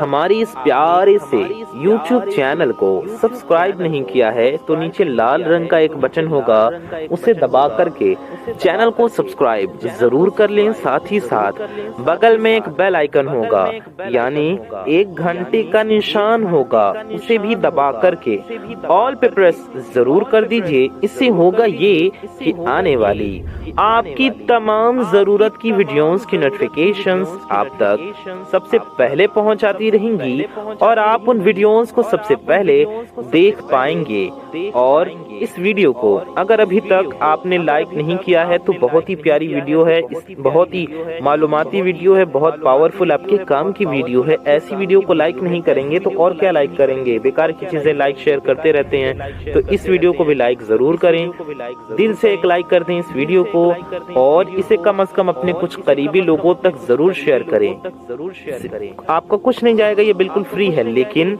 ہماری اس پیارے سے YouTube چینل کو سبسکرائب نہیں کیا ہے تو نیچے لال رنگ کا ایک بٹن ہوگا، اسے دبا کر کے چینل کو سبسکرائب ضرور کر لیں۔ ساتھ ہی ساتھ بغل میں ایک بیل آئیکن ہوگا، یعنی 1 گھنٹے کا نشان ہوگا، اسے بھی دبا کر کے آل پہ پریس ضرور کر دیجئے۔ اس سے ہوگا یہ کہ آنے والی آپ کی تمام ضرورت کی ویڈیوز کی نوٹیفیکیشنز آپ تک سب سے پہلے پہنچاتی رہیں گی اور آپ ان ویڈیوز کو سب سے پہلے دیکھ پائیں گے۔ اور اس ویڈیو کو اگر ابھی تک آپ نے لائک نہیں کیا ہے تو بہت ہی پیاری ویڈیو ہے، بہت ہی معلوماتی ویڈیو ہے، بہت پاورفل آپ کے کام کی ویڈیو ہے۔ ایسی ویڈیو کو لائک نہیں کریں گے تو اور کیا لائک کریں گے؟ بیکار کی چیزیں لائک شیئر کرتے رہتے ہیں، تو اس ویڈیو کو بھی لائک ضرور کریں، دل سے ایک لائک کر دیں اس ویڈیو کو، اور اسے کم از کم اپنے کچھ قریبی لوگوں تک ضرور شیئر کریں۔ آپ کا کچھ نہیں جائے گا، یہ بالکل فری ہے، لیکن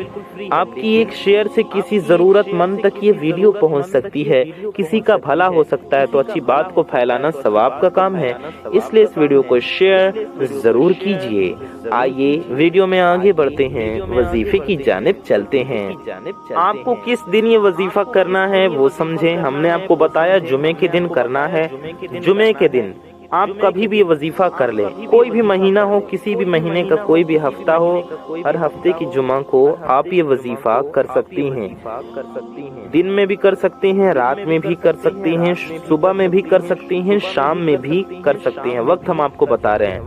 آپ کی ایک شیئر سے کسی ضرورت مند تک یہ ویڈیو پہنچ سکتی ہے، کسی کا بھلا ہو سکتا ہے، تو اچھی بات کو پھیلانا ثواب کا کام ہے، اس لیے اس ویڈیو کو شیئر ضرور کیجئے۔ آئیے ویڈیو میں آگے بڑھتے ہیں، وظیفے کی جانب چلتے ہیں۔ آپ کو کس دن یہ وظیفہ کرنا ہے وہ سمجھیں۔ ہم نے آپ کو بتایا جمعے کے دن کرنا ہے۔ جمعے کے دن آپ کبھی بھی یہ وظیفہ کر لیں، کوئی بھی مہینہ ہو، کسی بھی مہینے کا کوئی بھی ہفتہ ہو، ہر ہفتے کی جمعہ کو آپ یہ وظیفہ کر سکتی ہیں۔ دن میں بھی کر سکتے ہیں، رات میں بھی کر سکتے ہیں، صبح میں بھی کر سکتے ہیں، شام میں بھی کر سکتے ہیں۔ وقت ہم آپ کو بتا رہے ہیں،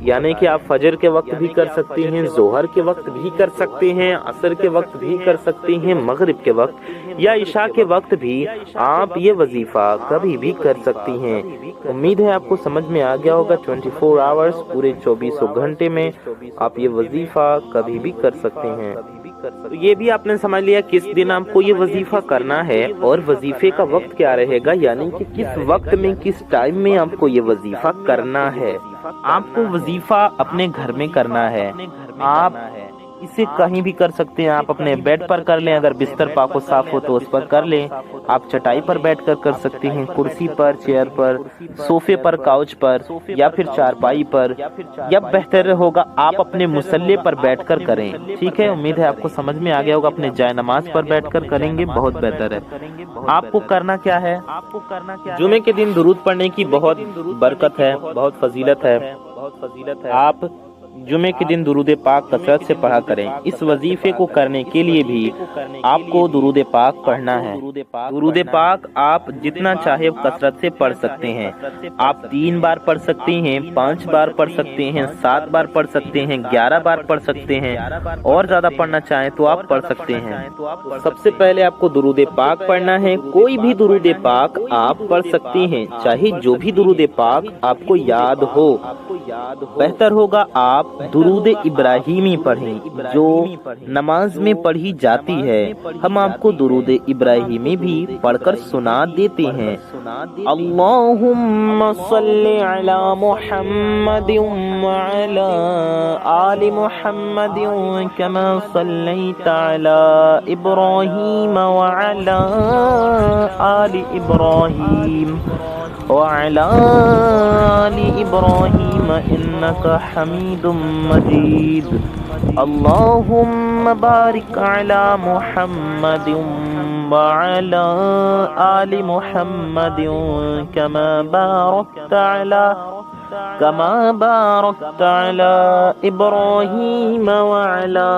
یعنی کہ آپ فجر کے وقت بھی کر سکتے ہیں، ظہر کے وقت بھی کر سکتے ہیں، عصر کے وقت بھی کر سکتے ہیں، مغرب کے وقت یا عشاء کے وقت بھی آپ یہ وظیفہ کبھی بھی کر سکتی ہیں۔ امید ہے آپ کو سمجھ میں آ گیا ہوگا۔ 24 آورز پورے 24 گھنٹے میں آپ یہ وظیفہ کبھی بھی کر سکتے ہیں۔ تو یہ بھی آپ نے سمجھ لیا کس دن آپ کو یہ وظیفہ کرنا ہے اور وظیفے کا وقت کیا رہے گا، یعنی کہ کس وقت میں، کس ٹائم میں آپ کو یہ وظیفہ کرنا ہے۔ آپ کو وظیفہ اپنے گھر میں کرنا ہے، آپ اسے کہیں بھی کر سکتے ہیں۔ آپ اپنے بیڈ پر کر لیں، اگر بستر پاک و صاف ہو تو اس پر کر لیں۔ آپ چٹائی پر بیٹھ کر کر سکتے ہیں، کرسی پر، چیئر پر، صوفے پر، کاؤچ پر، یا پھر چارپائی پر، یا بہتر ہوگا آپ اپنے مصلی پر بیٹھ کر کریں۔ ٹھیک ہے، امید ہے آپ کو سمجھ میں آ گیا ہوگا۔ اپنے جائے نماز پر بیٹھ کر کریں گے، بہت بہتر ہے۔ آپ کو کرنا کیا ہے؟ جمعے کے دن درود پڑھنے کی بہت برکت ہے، بہت فضیلت ہے۔ آپ جمعے کے دن درود پاک کثرت سے پڑھا کریں۔ اس وظیفے کو کرنے کے لیے بھی آپ کو درود پاک پڑھنا ہے۔ درود پاک آپ جتنا چاہے کثرت سے پڑھ سکتے ہیں۔ آپ 3 بار پڑھ سکتے ہیں، 5 بار پڑھ سکتے ہیں، 7 بار پڑھ سکتے ہیں، 11 بار پڑھ سکتے ہیں، اور زیادہ پڑھنا چاہیں تو آپ پڑھ سکتے ہیں۔ سب سے پہلے آپ کو درود پاک پڑھنا ہے۔ کوئی بھی درود پاک آپ پڑھ سکتے ہیں، چاہے جو بھی درود پاک آپ کو یاد ہو۔ بہتر ہوگا آپ درود ابراہیمی پڑھیں جو نماز میں پڑھی جاتی ہے۔ ہم آپ کو درود ابراہیمی بھی پڑھ کر سنا دیتے ہیں۔ اللہم صلی علی محمد وعلی آل محمد کما صلیت علی ابراہیم وعلی آل ابراہیم وعلى آل إبراهيم إنك حميد مجيد اللهم بارك على محمد وعلى آل محمد كما باركت على إبراهيم وعلى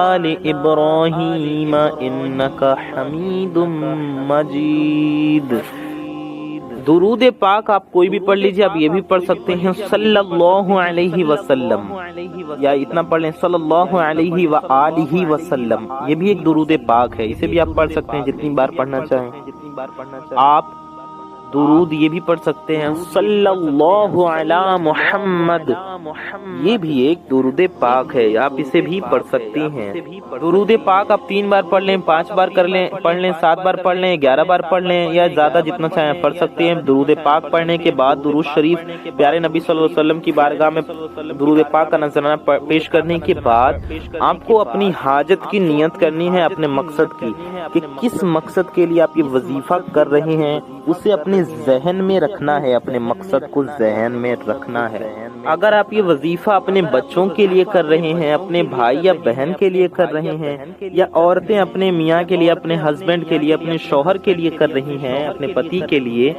آل إبراهيم إنك حميد مجيد۔ درود پاک آپ کوئی بھی پڑھ لیجئے، آپ یہ بھی پڑھ سکتے ہیں صلی اللہ علیہ وسلم، یا اتنا پڑھ لیں صلی اللہ علیہ وآلہ وسلم، یہ بھی ایک درود پاک ہے، اسے بھی آپ پڑھ سکتے ہیں جتنی بار پڑھنا چاہیں۔ آپ درود یہ بھی پڑھ سکتے ہیں صلی اللہ علی محمد، یہ بھی ایک درود پاک ہے، آپ اسے بھی پڑھ سکتے ہیں۔ درود پاک آپ 3 بار پڑھ لیں، 5 بار پڑھ لیں، 7 بار پڑھ لیں، 11 بار پڑھ لیں، یا زیادہ جتنا چاہیں پڑھ سکتے ہیں۔ درود پاک پڑھنے کے بعد درود شریف پیارے نبی صلی اللہ علیہ وسلم کی بارگاہ میں درود پاک کا نذرانہ پیش کرنے کے بعد آپ کو اپنی حاجت کی نیت کرنی ہے، اپنے مقصد کی، کہ کس مقصد کے لیے آپ یہ وظیفہ کر رہے ہیں، اسے اپنے ذہن میں رکھنا ہے، اپنے مقصد کو ذہن میں رکھنا ہے۔ اگر آپ یہ وظیفہ اپنے بچوں کے لیے کر رہے ہیں، اپنے بھائی یا بہن کے لیے کر رہے ہیں، یا عورتیں اپنے میاں کے لیے، اپنے ہسبینڈ کے لیے، اپنے شوہر کے لیے کر رہی ہیں، اپنے پتی کے لیے،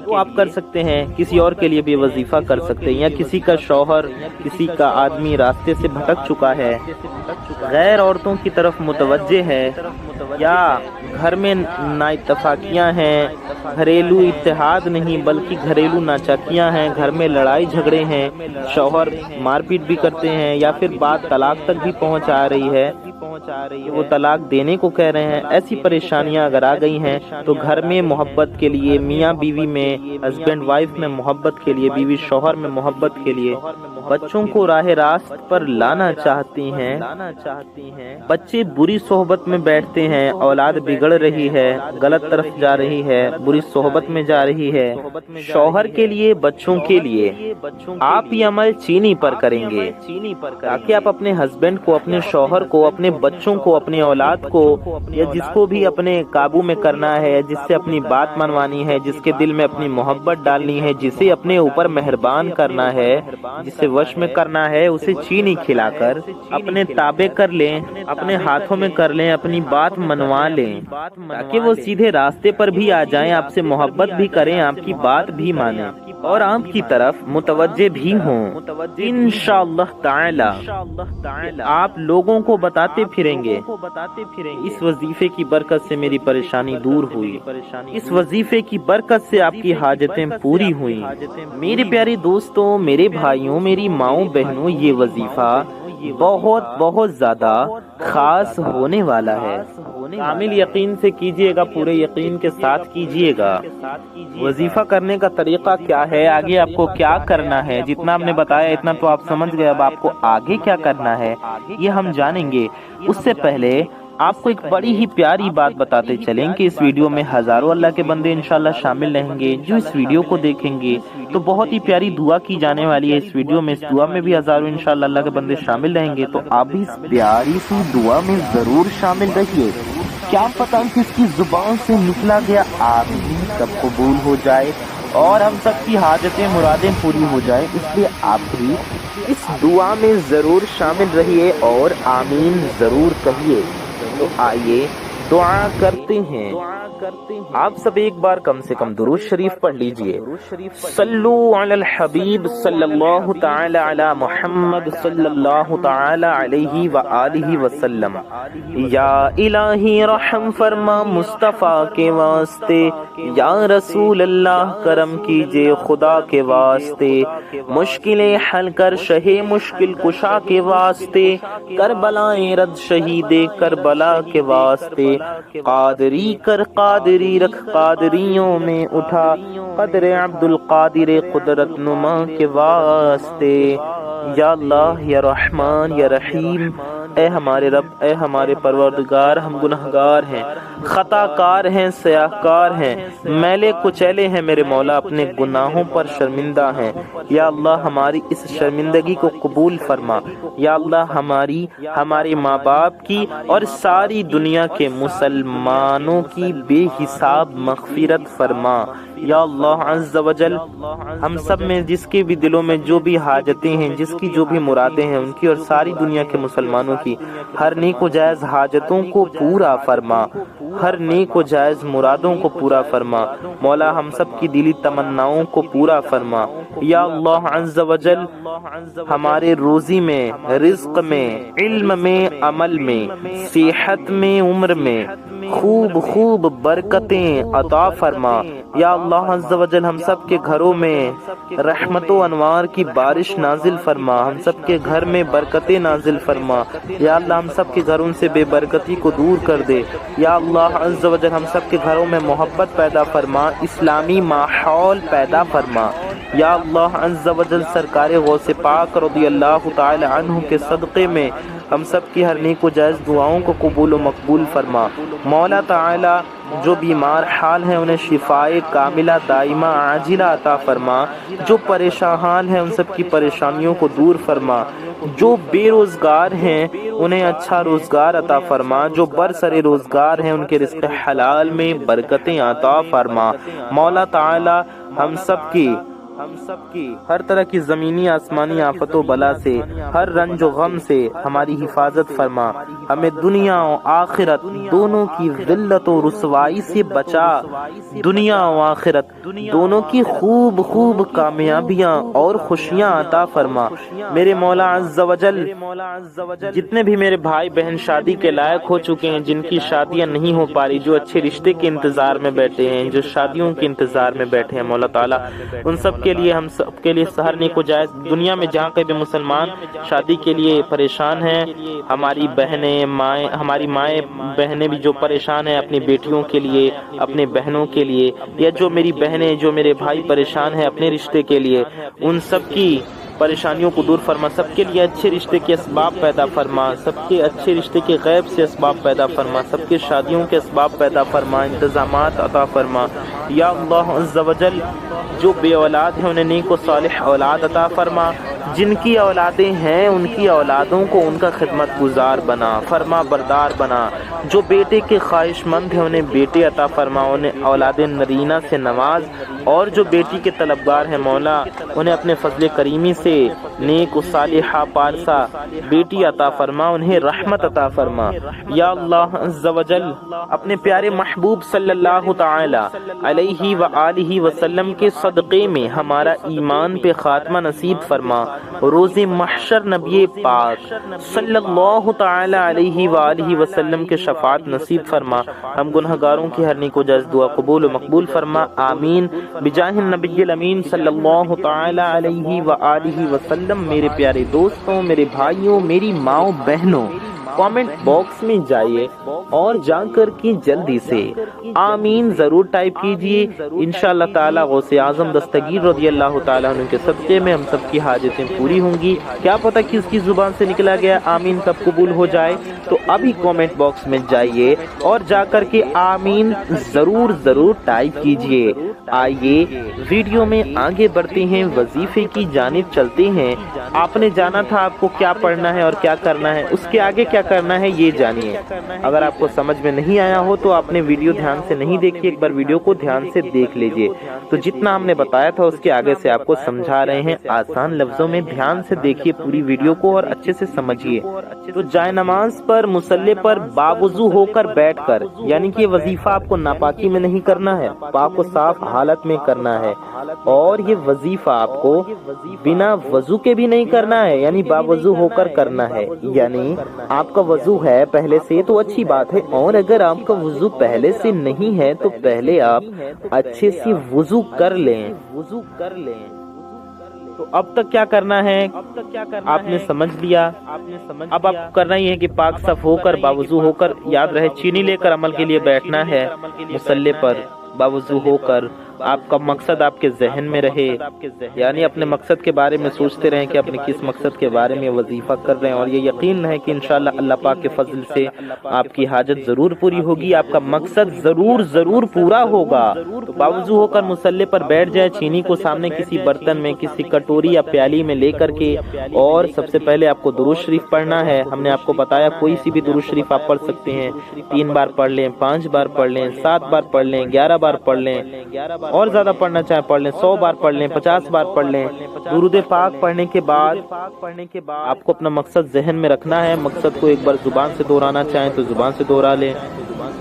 تو آپ کر سکتے ہیں۔ کسی اور کے لیے بھی وظیفہ کر سکتے ہیں، یا کسی کا شوہر، کسی کا آدمی راستے سے بھٹک چکا ہے، غیر عورتوں کی طرف متوجہ ہے، یا گھر میں نااتفاقیاں ہیں، گھریلو اتحاد نہیں بلکہ گھریلو ناچاکیاں ہیں، گھر میں لڑائی جھگڑے ہیں، شوہر مار پیٹ بھی کرتے ہیں، یا پھر بات طلاق تک بھی پہنچ آ رہی ہے، وہ طلاق دینے کو کہہ رہے ہیں، ایسی پریشانیاں اگر آ گئی ہیں تو گھر میں محبت کے لیے، میاں بیوی میں، ہسبینڈ وائف میں محبت کے لیے، بیوی شوہر میں محبت کے لیے، بچوں کو راہ راست پر لانا چاہتی ہیں، بچے بری صحبت میں بیٹھتے ہیں، اولاد بگڑ رہی ہے، غلط طرف جا رہی ہے، بری صحبت میں جا رہی ہے، شوہر کے لیے، بچوں کے لیے آپ یہ عمل چینی پر کریں گے، تاکہ آپ اپنے ہسبینڈ کو، اپنے شوہر کو، اپنے بچوں کو، اپنے اولاد کو، یا جس کو بھی اپنے قابو میں کرنا ہے، جس سے اپنی بات منوانی ہے، جس کے دل میں اپنی محبت ڈالنی ہے، جسے اپنے اوپر مہربان کرنا ہے، جسے وش میں کرنا ہے، اسے چینی کھلا کر اپنے تابع کر لیں، اپنے ہاتھوں میں کر لیں، اپنی بات منوا لیں، تاکہ وہ سیدھے راستے پر بھی آ جائیں، آپ سے محبت بھی کریں، آپ کی بات بھی مانیں، اور آپ کی طرف متوجہ بھی ہوں۔ انشاءاللہ تعالی آپ لوگوں کو بتاتے پھریں گے، اس وظیفے کی برکت سے میری پریشانی دور ہوئی، اس وظیفے کی برکت سے آپ کی حاجتیں پوری ہوئیں۔ میرے پیارے دوستوں، میرے بھائیوں، میری ماؤں بہنوں، یہ وظیفہ بہت بہت زیادہ خاص ہونے والا ہے۔ کامل یقین سے کیجئے گا، پورے یقین کے ساتھ کیجئے گا۔ وظیفہ کرنے کا طریقہ کیا ہے، آگے آپ کو کیا کرنا ہے، جتنا ہم نے بتایا اتنا تو آپ سمجھ گئے، اب آپ کو آگے کیا کرنا ہے یہ ہم جانیں گے۔ اس سے پہلے آپ کو ایک بڑی ہی پیاری بات بتاتے چلیں کہ اس ویڈیو میں ہزاروں اللہ کے بندے انشاءاللہ شامل رہیں گے، جو اس ویڈیو کو دیکھیں گے تو بہت ہی پیاری دعا کی جانے والی ہے اس ویڈیو میں، اس دعا میں بھی ہزاروں انشاءاللہ اللہ کے بندے شامل رہیں گے، تو آپ بھی اس پیاری سی دعا میں ضرور شامل رہیے۔ کیا پتہ کس کی زبان سے نکلا گیا آمین سب قبول ہو جائے اور ہم سب کی حاجتیں مرادیں پوری ہو جائیں، اس لیے آپ بھی اس دعا میں ضرور شامل رہیے اور آمین ضرور کہیے۔ تو آئیے دعا کرتے ہیں۔ آپ سب ایک بار کم سے کم درود شریف پڑھ لیجئے۔ صلو علی الحبیب صلی اللہ تعالی علی محمد صلی اللہ تعالی علیہ وآلہ وسلم۔ یا الہی رحم فرما مصطفیٰ کے واسطے، یا رسول اللہ کرم کیجئے خدا کے واسطے، مشکلیں حل کر شہ مشکل کشا کے واسطے، کربلائیں رد شہید کربلا کے واسطے، قادری کر قادری رکھ قادریوں میں اٹھا، قدر عبد القادر قدرت نما کے واسطے۔ یا اللہ، یا رحمان، یا رحیم، اے ہمارے رب، اے ہمارے پروردگار، ہم گنہگار ہیں، خطا کار ہیں، سیاہ کار ہیں، میلے کچیلے ہیں میرے مولا، اپنے گناہوں پر شرمندہ ہیں۔ یا اللہ ہماری اس شرمندگی کو قبول فرما۔ یا اللہ ہمارے ماں باپ کی اور ساری دنیا کے مسلمانوں کی بے حساب مغفرت فرما۔ یا اللہ عز و جل ہم سب میں جس کے بھی دلوں میں جو بھی حاجتیں ہیں، جس کی جو بھی مرادیں ہیں، ان کی اور ساری دنیا کے مسلمانوں کی ہر نیک و جائز حاجتوں کو پورا فرما، ہر نیک و جائز مرادوں کو پورا فرما۔ مولا ہم سب کی دلی تمناؤں کو پورا فرما۔ یا اللہ عز و جل ہمارے روزی میں، رزق میں، علم میں، عمل میں، صحت میں، عمر میں خوب برکتیں عطا فرما۔ یا اللہ عز و جل ہم سب کے گھروں میں رحمت و انوار کی بارش نازل فرما، ہم سب کے گھر میں برکتیں نازل فرما۔ یا اللہ ہم سب کے گھروں سے بے برکتی کو دور کر دے۔ یا اللہ عز و جل ہم سب کے گھروں میں محبت پیدا فرما، اسلامی ماحول پیدا فرما۔ یا اللہ عز و جل سرکار غوث پاک رضی اللہ تعالی عنہ کے صدقے میں ہم سب کی ہر نیک و جائز دعاؤں کو قبول و مقبول فرما۔ مولا تعالی جو بیمار حال ہیں انہیں شفائے کاملہ دائمہ عاجلہ عطا فرما، جو پریشان حال ہیں ان سب کی پریشانیوں کو دور فرما، جو بے روزگار ہیں انہیں اچھا روزگار عطا فرما، جو برسر روزگار ہیں ان کے رزق حلال میں برکتیں عطا فرما۔ مولا تعالی ہم سب کی ہر طرح کی زمینی آسمانی آفت و بلا سے، ہر رنج و غم سے ہماری حفاظت فرما، ہمیں دنیا و آخرت دونوں کی ذلت و رسوائی سے بچا، دنیا و آخرت دونوں کی خوب خوب کامیابیاں اور خوشیاں عطا فرما۔ میرے مولا عز و جل جتنے بھی میرے بھائی بہن شادی کے لائق ہو چکے ہیں، جن کی شادیاں نہیں ہو پا رہی، جو اچھے رشتے کے انتظار میں بیٹھے ہیں، جو شادیوں کے انتظار میں بیٹھے ہیں، مولا تعالیٰ ان سب کے لیے ہم سب کے لیے سحر نیک و جائز، دنیا میں جہاں کہیں بھی مسلمان شادی کے لیے پریشان ہیں، ہماری بہنیں مائیں، ہماری مائیں بہنیں بھی جو پریشان ہیں اپنی بیٹیوں کے لیے، اپنے بہنوں کے لیے، یا جو میری بہنیں جو میرے بھائی پریشان ہیں اپنے رشتے کے لیے، ان سب کی پریشانیوں کو دور فرما، سب کے لیے اچھے رشتے کے اسباب پیدا فرما، سب کے اچھے رشتے کے غیب سے اسباب پیدا فرما، سب کے شادیوں کے اسباب پیدا فرما، انتظامات عطا فرما۔ یا اللہ عز و جل جو بے اولاد ہیں انہیں نیک و صالح اولاد عطا فرما، جن کی اولادیں ہیں ان کی اولادوں کو ان کا خدمت گزار بنا، فرما بردار بنا، جو بیٹے کے خواہش مند ہیں انہیں بیٹے عطا فرما، انہیں اولاد نرینہ سے نواز، اور جو بیٹی کے طلبگار ہیں مولا انہیں اپنے فضل کریمی سے نیک و صالحہ پارسا بیٹی عطا فرما، انہیں رحمت عطا فرما۔ یا اللہ عز و جل اپنے پیارے محبوب صلی اللہ تعالی علیہ وآلہ وسلم کے صدقے میں ہمارا ایمان پہ خاتمہ نصیب فرما، روز محشر نبی پاک صلی اللہ تعالی علیہ وآلہ وسلم کے شفاعت نصیب فرما، ہم گنہگاروں کی ہر نیک و جائز دعا قبول و مقبول فرما، آمین بجاہ النبی الامین صلی اللہ تعالی علیہ وآلہ وسلم۔ میرے پیارے دوستوں، میرے بھائیوں، میری ماؤں بہنوں، کامنٹ باکس میں جائیے اور جا کر کے جلدی سے آمین ضرور ٹائپ کیجئے، انشاءاللہ تعالی غوث اعظم دستگیر رضی اللہ تعالیٰ عنہ کے صدقے میں ہم سب کی حاجتیں پوری ہوں گی۔ کیا پتہ کس کی زبان سے نکلا گیا آمین کب قبول ہو جائے، تو ابھی کامنٹ باکس میں جائیے اور جا کر کے آمین ضرور ٹائپ کیجئے۔ آئیے ویڈیو میں آگے بڑھتے ہیں، وظیفے کی جانب چلتے ہیں۔ آپ نے جانا تھا آپ کو کیا پڑھنا ہے اور کیا کرنا ہے، اس کے آگے کیا کرنا ہے یہ جانیے۔ اگر آپ کو سمجھ میں نہیں آیا ہو تو آپ نے ویڈیو دھیان سے نہیں دیکھی، ایک بار ویڈیو کو دھیان سے دیکھ لیجئے، تو جتنا ہم نے بتایا تھا اس کے آگے سے آپ کو سمجھا رہے ہیں آسان لفظوں میں، دھیان سے دیکھیے پوری ویڈیو کو اور اچھے سے سمجھیے۔ تو جائے نماز پر مصلی پر باوضو ہو کر بیٹھ کر، یعنی کہ یہ وظیفہ آپ کو ناپاکی میں نہیں کرنا ہے، پاک و صاف حالت میں کرنا ہے، اور یہ وظیفہ آپ کو بنا وضو کے بھی نہیں کرنا ہے، یعنی باوضو ہو کر کرنا ہے، یعنی آپ کا وضو ہے پہلے سے تو اچھی بات ہے، اور اگر آپ کا وضو پہلے سے نہیں ہے تو پہلے آپ اچھے سے وضو کر لیں۔ تو اب تک کیا کرنا ہے آپ نے سمجھ لیا، اب آپ کرنا ہی ہے کہ پاک صاف ہو کر باوضو ہو کر، یاد رہے چینی لے کر عمل کے لیے بیٹھنا ہے مصلی پر باوضو ہو کر۔ آپ کا مقصد آپ کے ذہن میں رہے، یعنی اپنے مقصد کے بارے میں سوچتے رہیں کہ اپنے کس مقصد کے بارے میں وظیفہ کر رہے ہیں، اور یہ یقین ہے کہ انشاءاللہ اللہ پاک کے فضل سے آپ کی حاجت ضرور پوری ہوگی، آپ کا مقصد ضرور پورا ہوگا۔ تو باوضو ہو کر مصلی پر بیٹھ جائے، چینی کو سامنے کسی برتن میں، کسی کٹوری یا پیالی میں لے کر کے، اور سب سے پہلے آپ کو درود شریف پڑھنا ہے۔ ہم نے آپ کو بتایا کوئی سی بھی درود شریف آپ پڑھ سکتے ہیں، 3 بار پڑھ لیں، 5 بار پڑھ لیں، 7 بار پڑھ لیں، 11 بار پڑھ لیں، اور زیادہ پڑھنا چاہیں پڑھ لیں، 100 بار پڑھ لیں، 50 بار پڑھ لیں۔ درود پاک پڑھنے کے بعد آپ کو اپنا مقصد ذہن میں رکھنا ہے، مقصد کو ایک بار زبان سے دہرانا چاہیں تو زبان سے دہرا لیں،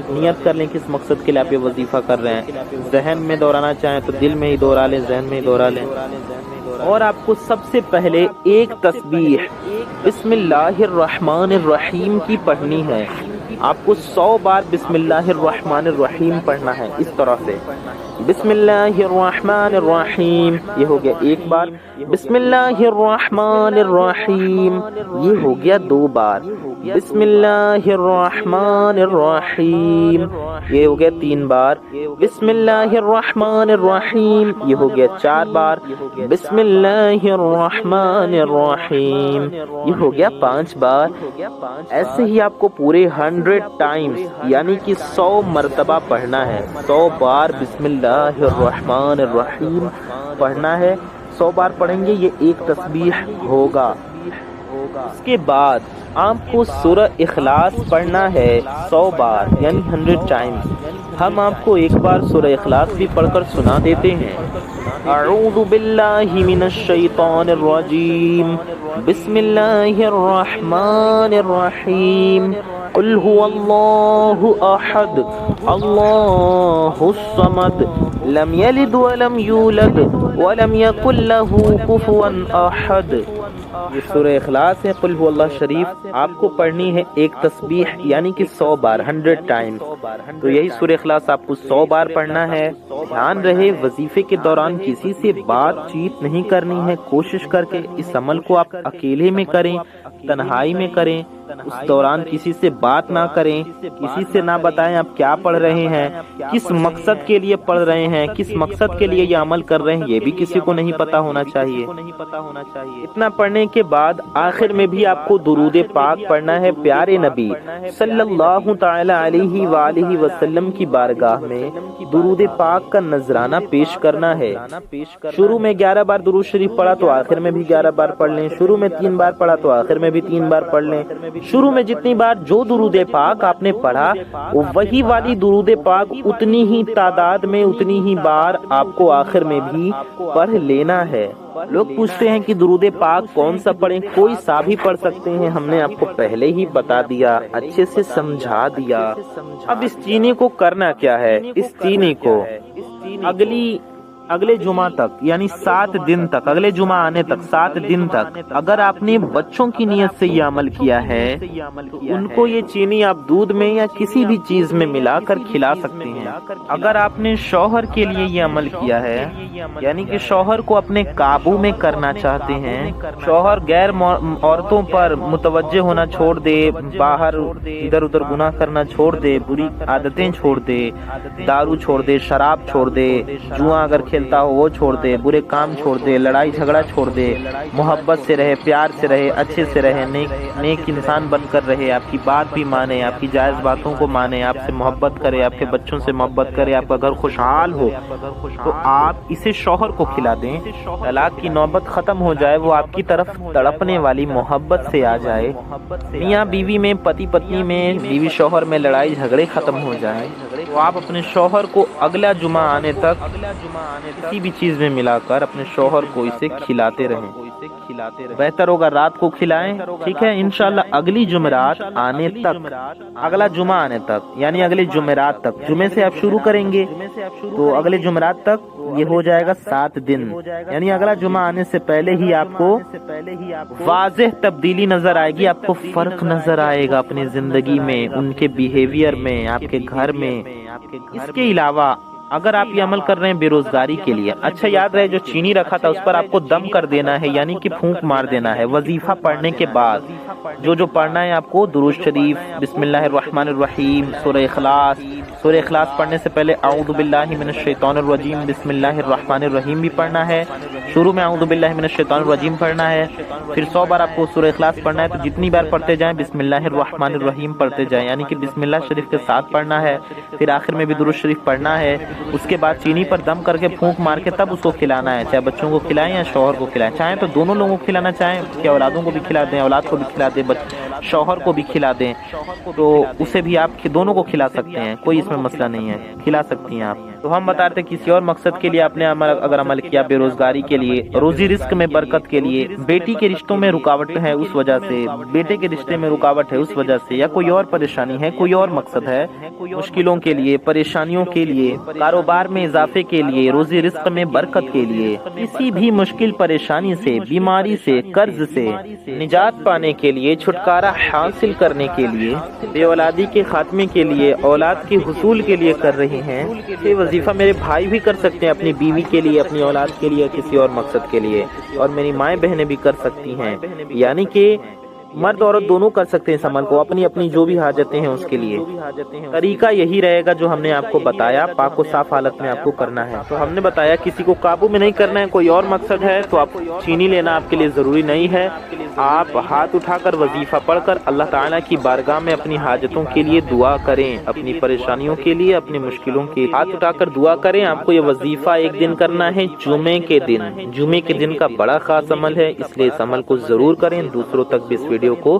نیت کر لیں کس مقصد کے لیے آپ یہ وظیفہ کر رہے ہیں، ذہن میں دہرانا چاہیں تو دل میں ہی دہرا لیں، ذہن میں ہی دہرا لیں۔ اور آپ کو سب سے پہلے ایک تسبیح بسم اللہ الرحمن الرحیم کی پڑھنی ہے، آپ کو 100 بار بسم اللہ الرحمن الرحیم پڑھنا ہے، اس طرح سے بسم اللہ الرحمن الرحیم، یہ ہو گیا 1 بار، بسم اللہ الرحمن الرحیم یہ ہو گیا 2 بار، بسم اللہ الرحمن الرحیم یہ ہو گیا 3 بار. بسم اللہ الرحمن الرحیم یہ ہو گیا 4 بار. بسم اللہ الرحمن الرحیم یہ ہو گیا 5 بار. ایسے ہی آپ کو پورے 100 ٹائمز یعنی کہ 100 مرتبہ پڑھنا ہے. 100 بار بسم اللہ الرحمن الرحیم پڑھنا ہے. 100 بار پڑھیں گے یہ ایک تسبیح ہوگا. اس کے بعد آپ کو سورہ اخلاص پڑھنا ہے 100 بار یعنی 100 ٹائمز. ہم آپ کو ایک بار سورہ اخلاص بھی پڑھ کر سنا دیتے ہیں. اعوذ باللہ من الشیطان الرجیم بسم اللہ الرحمن الرحیم قل هو اللہ احد اللہ الصمد لم یلد ولم یولد ولم یکن لہ کفوا احد. یہ سورہ اخلاص ہے. قل هو اللہ شریف آپ کو پڑھنی ہے ایک تسبیح یعنی کہ 100 بار 100 ٹائم. تو یہی سورہ اخلاص آپ کو 100 بار پڑھنا ہے. دھیان رہے وظیفے کے دوران کسی سے بات چیت نہیں کرنی ہے. کوشش کر کے اس عمل کو آپ اکیلے میں کریں, تنہائی میں کریں. اس دوران کسی سے بات نہ کریں, کسی سے نہ بتائیں آپ کیا پڑھ رہے ہیں, کس مقصد کے لیے پڑھ رہے ہیں, کس مقصد کے لیے یہ عمل کر رہے ہیں, یہ بھی کسی کو نہیں پتا ہونا چاہیے. اتنا پڑھنے کے بعد آخر میں بھی آپ کو درود پاک پڑھنا ہے پیارے نبی صلی اللہ تعالی علیہ وآلہ وسلم کی بارگاہ میں درود پاک کا نذرانہ پیش کرنا ہے. شروع میں 11 بار درود شریف پڑھا تو آخر میں بھی 11 بار پڑھ لیں. شروع میں 3 بار پڑھا تو آخر میں بھی 3 بار پڑھ لیں. شروع میں جتنی بار جو درود پاک آپ نے پڑھا وہی والی درود پاک اتنی ہی تعداد میں اتنی ہی بار آپ کو آخر میں بھی پڑھ لینا ہے. لوگ پوچھتے ہیں کہ درود پاک کون سا پڑھیں. کوئی سا بھی پڑھ سکتے ہیں. ہم نے آپ کو پہلے ہی بتا دیا, اچھے سے سمجھا دیا. اب اس چینی کو کرنا کیا ہے. اس چینی کو اگلے جمعہ تک یعنی 7 دن تک, اگلے جمعہ آنے تک 7 دن تک اگر آپ نے بچوں کی نیت سے یہ عمل کیا ہے ان کو یہ چینی آپ دودھ میں یا کسی بھی چیز میں ملا کر کھلا سکتے ہیں. اگر آپ نے شوہر کے لیے یہ عمل کیا ہے یعنی کہ شوہر کو اپنے قابو میں کرنا چاہتے ہیں, شوہر غیر عورتوں پر متوجہ ہونا چھوڑ دے, باہر ادھر ادھر گناہ کرنا چھوڑ دے, بری عادتیں چھوڑ دے, دارو چھوڑ دے, شراب چھوڑ دے, جوا اگر کھیلتا ہو وہ چھوڑ دے, برے کام چھوڑ دے, لڑائی جھگڑا چھوڑ دے, محبت سے رہے, پیار سے رہے, اچھے سے رہے, نیک انسان بن کر رہے, آپ کی بات بھی مانے, آپ کی جائز باتوں کو مانے, آپ سے محبت کرے, آپ کے بچوں سے محبت کرے, آپ کا گھر خوشحال ہو, تو آپ اسے شوہر کو کھلا دیں. طلاق کی نوبت ختم ہو جائے, وہ آپ کی طرف تڑپنے والی محبت سے آ جائے, میاں بیوی میں, پتی پتنی میں, بیوی شوہر میں لڑائی جھگڑے ختم ہو جائیں, تو آپ اپنے شوہر کو اگلا جمعہ آنے تک کسی بھی چیز میں ملا کر اپنے شوہر کو اسے کھلاتے رہیں. بہتر ہوگا رات کو کھلائیں. ٹھیک ہے, انشاءاللہ اگلی جمعرات آنے تک, اگلا جمعہ آنے تک یعنی اگلے جمعرات تک, جمعے سے آپ شروع کریں گے تو اگلے جمعرات تک یہ ہو جائے گا 7 دن, یعنی اگلا جمعہ آنے سے پہلے ہی آپ کو واضح تبدیلی نظر آئے گی, آپ کو فرق نظر آئے گا اپنی زندگی میں, ان کے بیہیویئر میں, آپ کے گھر میں. اس کے علاوہ اگر آپ یہ عمل کر رہے ہیں بے روزگاری کے لیے, اچھا یاد رہے جو چینی رکھا تھا اس پر آپ کو دم کر دینا ہے یعنی کہ پھونک مار دینا ہے. وظیفہ پڑھنے کے بعد جو پڑھنا ہے آپ کو درود شریف, بسم اللہ الرحمن الرحیم, سورہ اخلاص. سورہ اخلاص پڑھنے سے پہلے اعوذ باللہ من الشیطان الرجیم بسم اللہ الرحمن الرحیم بھی پڑھنا ہے. شروع میں اعوذ باللہ من الشیطان الرجیم پڑھنا ہے. پھر 100 بار آپ کو سورہ اخلاص پڑھنا ہے, تو جتنی بار پڑھتے جائیں بسم اللہ الرحمن الرحیم پڑھتے جائیں یعنی کہ بسم اللہ شریف کے ساتھ پڑھنا ہے. پھر آخر میں بھی درود شریف پڑھنا ہے. اس کے بعد چینی پر دم کر کے پھونک مار کے تب اس کو کھلانا ہے, چاہے بچوں کو کھلائیں یا شوہر کو کھلائیں. چاہیں تو دونوں لوگوں کو کھلانا, چاہیں کہ اولادوں کو بھی کھلا دیں, اولاد کو بھی کھلا دیں, شوہر کو بھی کھلا دیں, تو اسے بھی آپ دونوں کو کھلا سکتے ہیں, کوئی اس میں مسئلہ نہیں ہے, کھلا سکتی ہیں آپ. تو ہم بتا رہے تھے کسی اور مقصد کے لیے آپ نے اگر عمل کیا, بے روزگاری کے لیے, روزی رزق میں برکت کے لیے, بیٹی کے رشتوں میں رکاوٹ ہے اس وجہ سے, بیٹے کے رشتے میں رکاوٹ ہے اس وجہ سے, یا کوئی اور پریشانی ہے, کوئی اور مقصد ہے, مشکلوں کے لیے, پریشانیوں کے لیے, کاروبار میں اضافے کے لیے, روزی رزق میں برکت کے لیے, کسی بھی مشکل پریشانی سے, بیماری سے, قرض سے نجات پانے کے لیے, چھٹکارا حاصل کرنے کے لیے, بے اولادی کے خاتمے کے لیے, اولاد کے حصول کے لیے کر رہے ہیں. یہ وظیفہ میرے بھائی بھی کر سکتے ہیں اپنی بیوی کے لیے, اپنی اولاد کے لیے, کسی اور مقصد کے لیے, اور میری مائیں بہنیں بھی کر سکتی ہیں. یعنی کہ مرد عورت دونوں کر سکتے ہیں اس عمل کو، اپنی اپنی جو بھی حاجتیں ہیں اس کے لیے طریقہ یہی رہے گا جو ہم نے آپ کو بتایا، پاک و صاف حالت میں آپ کو کرنا ہے۔ تو ہم نے بتایا کسی کو قابو میں نہیں کرنا ہے، کوئی اور مقصد ہے تو آپ چینی لینا آپ کے لیے ضروری نہیں ہے، آپ ہاتھ اٹھا کر وظیفہ پڑھ کر اللہ تعالیٰ کی بارگاہ میں اپنی حاجتوں کے لیے دعا کریں، اپنی پریشانیوں کے لیے، اپنی مشکلوں کے ہاتھ اٹھا کر دعا کریں۔ آپ کو یہ وظیفہ ایک دن کرنا ہے، جمعے کے دن۔ جمعے کے دن کا بڑا خاص عمل ہے، اس لیے اس عمل کو ضرور کریں، دوسروں تک بھی اس ویڈیو کو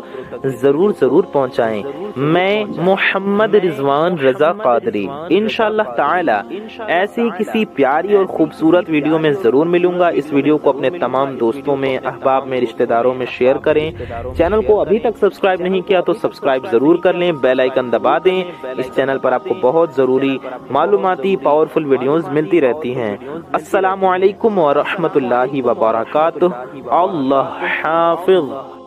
ضرور پہنچائیں۔ میں محمد رضوان رضا قادری انشاءاللہ تعالی ایسی کسی پیاری اور خوبصورت ویڈیو میں ضرور ملوں گا۔ اس ویڈیو کو اپنے تمام دوستوں میں، احباب میں، رشتہ داروں میں شیئر کریں۔ چینل کو ابھی تک سبسکرائب نہیں کیا تو سبسکرائب ضرور کر لیں، بیل آئیکن دبا دیں۔ اس چینل پر آپ کو بہت ضروری معلوماتی پاورفل ویڈیوز ملتی رہتی ہیں۔ السلام علیکم ورحمۃ اللہ وبرکاتہ۔ اللہ حافظ۔